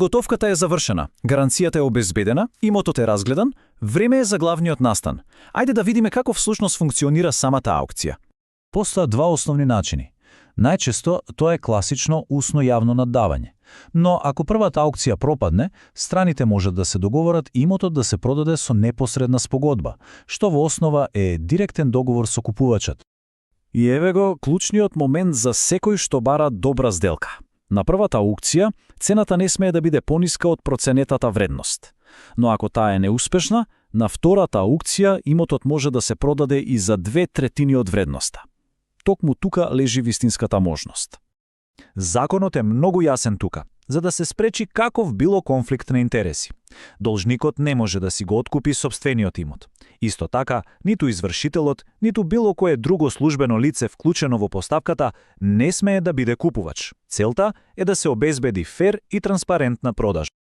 Готовката е завршена, гаранцијата е обезбедена, имотот е разгледан, време е за главниот настан. Ајде да видиме како всушност функционира самата аукција. Постојат два основни начини. Најчесто тоа е класично усно јавно наддавање. Но ако првата аукција пропадне, страните можат да се договорат имотот да се продаде со непосредна спогодба, што во основа е директен договор со купувачот. И еве го клучниот момент за секој што бара добра сделка. На првата аукција, цената не смее да биде пониска од проценетата вредност. Но ако таа е неуспешна, на втората аукција имотот може да се продаде и за 2/3 од вредноста. Токму тука лежи вистинската можност. Законот е многу јасен тука, за да се спречи каков било конфликт на интереси. Должникот не може да си го откупи сопствениот имот. Исто така, ниту извршителот, ниту било кое друго службено лице вклучено во поставката не смее да биде купувач. Целта е да се обезбеди фер и транспарентна продажба.